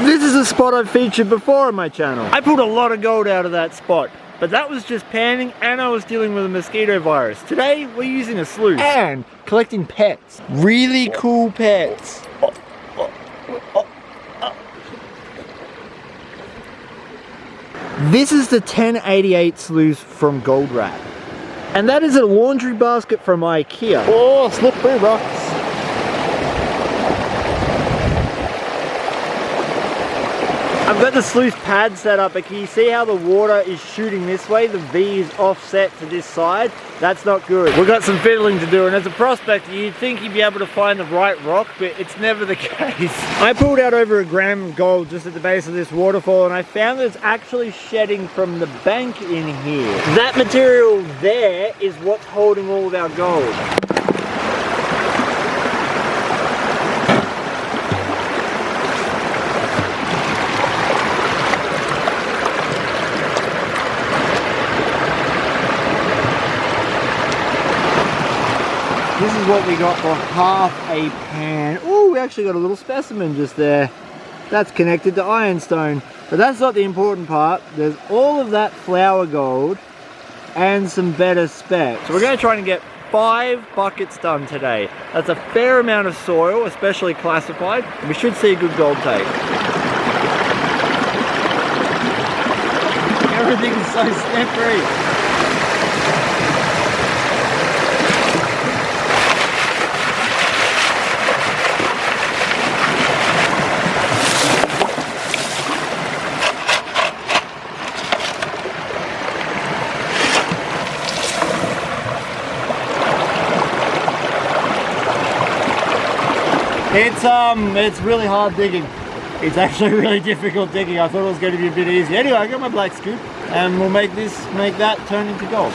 This is a spot I've featured before on my channel. I pulled a lot of gold out of that spot, but that was just panning and I was dealing with a mosquito virus. Today, we're using a sluice and collecting pets. Really cool pets. This is the 1088 sluice from Gold Rat. And that is a laundry basket from IKEA. Oh, slippery rocks. I've got the sluice pad set up, but can you see how the water is shooting this way? The V is offset to this side. That's not good. We've got some fiddling to do, and as a prospector, you'd think you'd be able to find the right rock, but it's never the case. I pulled out over a gram of gold just at the base of this waterfall, and I found that it's actually shedding from the bank in here. That material there is what's holding all of our gold. This is what we got for half a pan. Oh, we actually got a little specimen just there. That's connected to ironstone. But that's not the important part. There's all of that flour gold and some better specs. So we're going to try and get 5 buckets done today. That's a fair amount of soil, especially classified. And we should see a good gold take. Everything is so slippery. It's really hard digging. It's actually really difficult digging. I thought it was going to be a bit easy. Anyway, I got my black scoop and we'll make that turn into gold.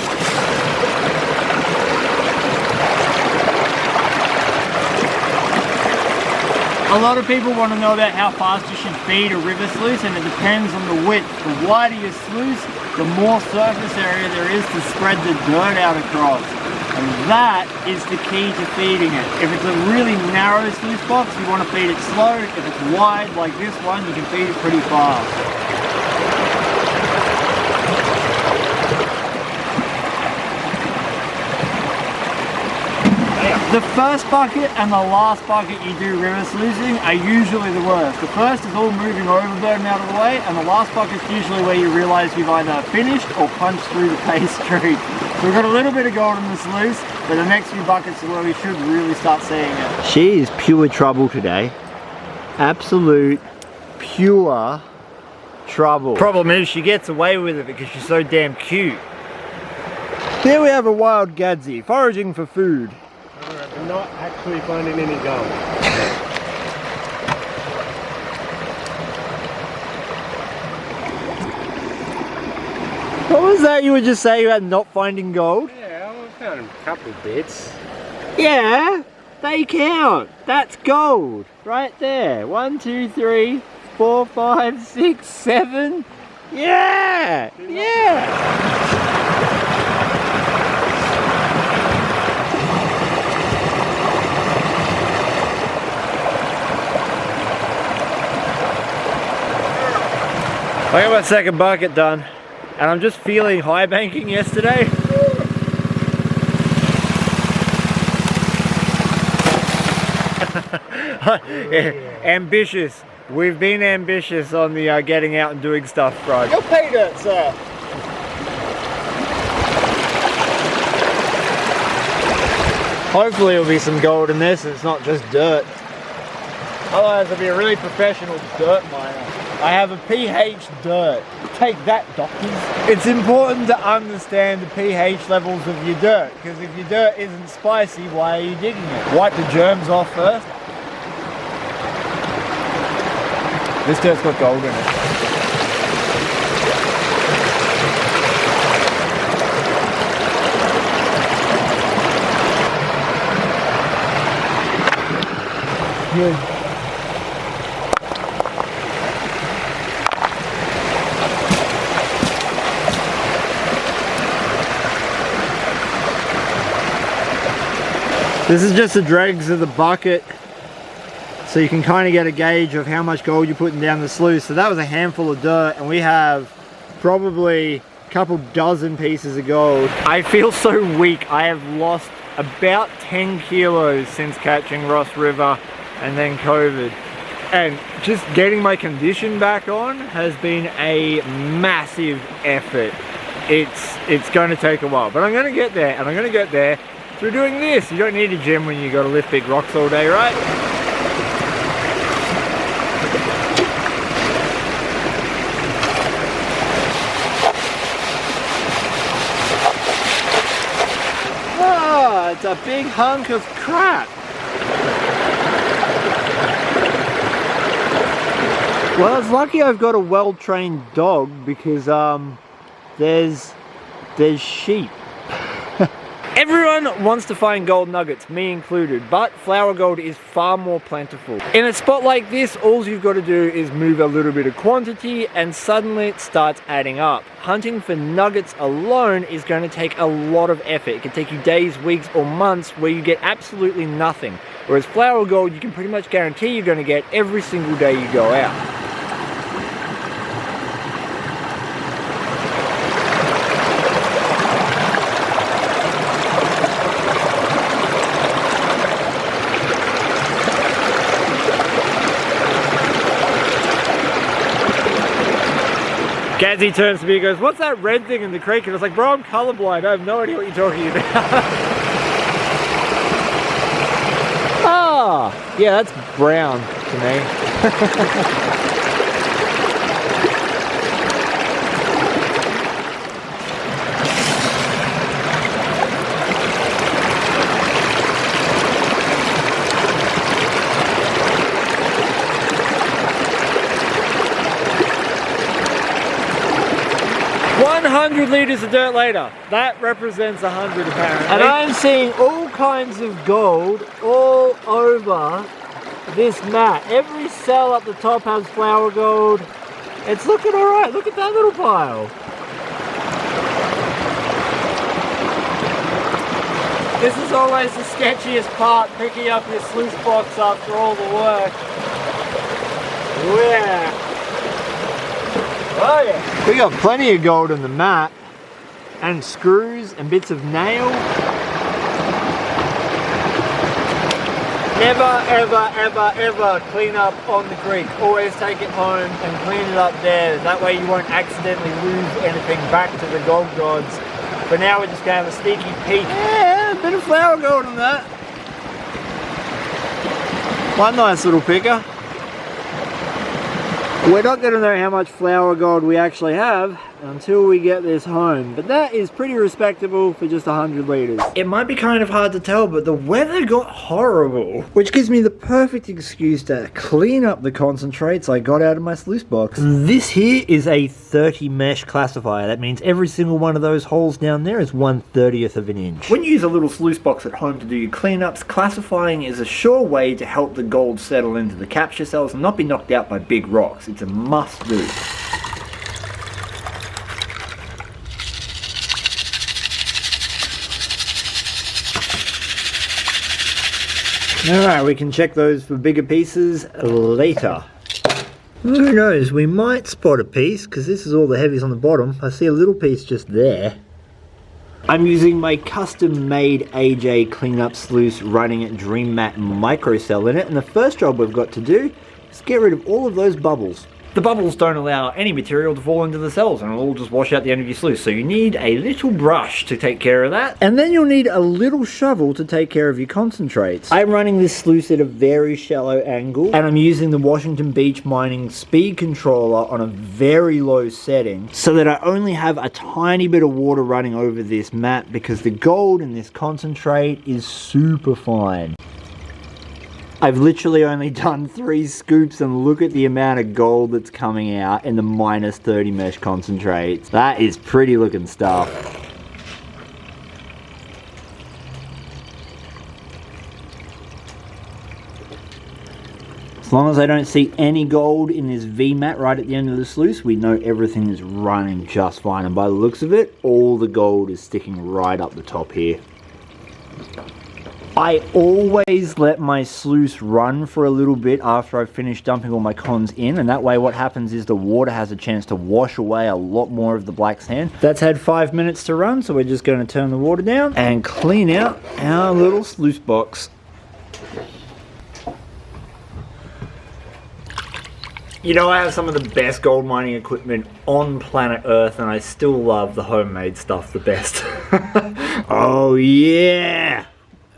A lot of people want to know about how fast you should feed a river sluice, and it depends on the width. The wider your sluice, the more surface area there is to spread the dirt out across. And that is the key to feeding it. If it's a really narrow sluice box, you want to feed it slow. If it's wide, like this one, you can feed it pretty fast. The first bucket and the last bucket you do river sluicing are usually the worst. The first is all moving overburden out of the way, and the last bucket is usually where you realise you've either finished or punched through the pastry. So we've got a little bit of gold in the sluice, but the next few buckets are where we should really start seeing it. She is pure trouble today. Absolute pure trouble. Problem is she gets away with it because she's so damn cute. Here we have a wild Gadsy foraging for food. I'm not actually finding any gold. What was that you were just saying about not finding gold? Yeah, I found a couple of bits. Yeah, they count. That's gold right there. 1, 2, 3, 4, 5, 6, 7. Yeah, yeah. I got my second bucket done, and I'm just feeling high banking yesterday. Yeah, ambitious. We've been ambitious on the getting out and doing stuff front. Your pay dirt, sir. Hopefully there'll be some gold in this and it's not just dirt. Otherwise I'll be a really professional dirt miner. I have a pH dirt. Take that, doctors. It's important to understand the pH levels of your dirt, because if your dirt isn't spicy, why are you digging it? Wipe the germs off first. This dirt's got gold in it. Good. This is just the dregs of the bucket. so you can kind of get a gauge of how much gold you're putting down the sluice. So that was a handful of dirt, and we have probably a couple dozen pieces of gold. I feel so weak. I have lost about 10 kilos since catching Ross River and then COVID. And just getting my condition back on has been a massive effort. It's going to take a while, but I'm going to get there, and I'm going to get there through doing this. You don't need a gym when you got to lift big rocks all day, right? Ah, it's a big hunk of crap. Well, it's lucky I've got a well-trained dog, because there's sheep. Everyone wants to find gold nuggets, me included, but flour gold is far more plentiful. In a spot like this, all you've got to do is move a little bit of quantity and suddenly it starts adding up. Hunting for nuggets alone is going to take a lot of effort. It can take you days, weeks, or months where you get absolutely nothing. Whereas flour gold, you can pretty much guarantee you're going to get every single day you go out. Gazzy turns to me and goes, "What's that red thing in the creek?" And I was like, "Bro, I'm colorblind. I have no idea what you're talking about." Ah, yeah, that's brown to me. 100 litres of dirt later. That represents 100 apparently. And I'm seeing all kinds of gold all over this mat. Every cell up the top has flour gold. It's looking alright. Look at that little pile. This is always the sketchiest part, picking up your sluice box after all the work. Yeah. Oh yeah. We got plenty of gold in the mat, and screws and bits of nail. Never, ever, ever, ever clean up on the creek. Always take it home and clean it up there. That way you won't accidentally lose anything back to the gold gods. But now we're just going to have a sneaky peek. Yeah, a bit of flour gold in that. One nice little picker. We're not going to know how much flour gold we actually have until we get this home, but that is pretty respectable for just 100 litres. It might be kind of hard to tell, but the weather got horrible, which gives me the perfect excuse to clean up the concentrates I got out of my sluice box. This here is a 30 mesh classifier. That means every single one of those holes down there is 1/30th of an inch. When you use a little sluice box at home to do your cleanups, classifying is a sure way to help the gold settle into the capture cells and not be knocked out by big rocks. It's a must do. Alright, we can check those for bigger pieces later. Who knows, we might spot a piece, because this is all the heavies on the bottom. I see a little piece just there. I'm using my custom-made AJ cleanup sluice running at Dream Mat microcell in it, and the first job we've got to do is get rid of all of those bubbles. The bubbles don't allow any material to fall into the cells and it'll all just wash out the end of your sluice, so you need a little brush to take care of that. And then you'll need a little shovel to take care of your concentrates. I'm running this sluice at a very shallow angle, and I'm using the Washington Beach Mining speed controller on a very low setting so that I only have a tiny bit of water running over this mat because the gold in this concentrate is super fine. I've literally only done 3 scoops and look at the amount of gold that's coming out in the -30 mesh concentrates. That is pretty looking stuff. As long as I don't see any gold in this V-mat right at the end of the sluice, we know everything is running just fine. And by the looks of it, all the gold is sticking right up the top here. I always let my sluice run for a little bit after I've finished dumping all my cons in, and that way what happens is the water has a chance to wash away a lot more of the black sand. That's had 5 minutes to run, so we're just going to turn the water down and clean out our little sluice box. You know, I have some of the best gold mining equipment on planet Earth, and I still love the homemade stuff the best. Oh yeah!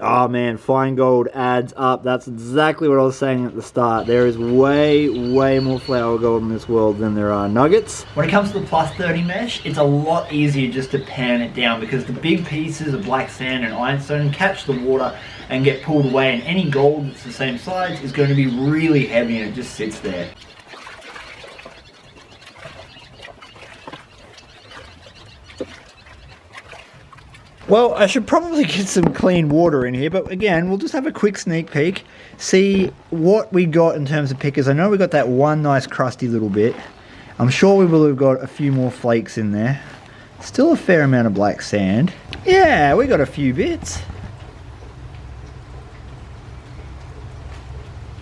Oh man, fine gold adds up. That's exactly what I was saying at the start. There is way more flour gold in this world than there are nuggets. When it comes to the plus 30 mesh, it's a lot easier just to pan it down because the big pieces of black sand and ironstone catch the water and get pulled away, and any gold that's the same size is going to be really heavy and it just sits there. Well, I should probably get some clean water in here, but again, we'll just have a quick sneak peek, see what we got in terms of pickers. I know we got that one nice crusty little bit. I'm sure we will have got a few more flakes in there. Still a fair amount of black sand. Yeah, we got a few bits.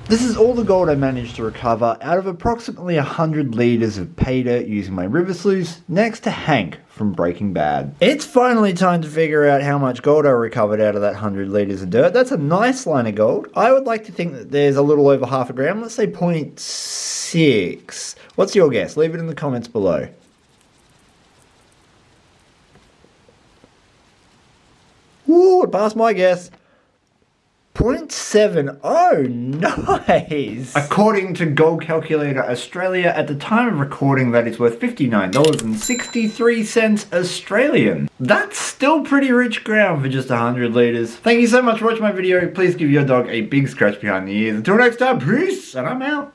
This is all the gold I managed to recover out of approximately 100 litres of pay dirt using my river sluice next to Hank from Breaking Bad. It's finally time to figure out how much gold I recovered out of that 100 litres of dirt. That's a nice line of gold. I would like to think that there's a little over half a gram, let's say 0.6. What's your guess? Leave it in the comments below. Woo, it passed my guess. 0.70, nice! According to Gold Calculator Australia, at the time of recording that is worth $59.63 Australian. That's still pretty rich ground for just 100 litres. Thank you so much for watching my video. Please give your dog a big scratch behind the ears. Until next time, peace, and I'm out.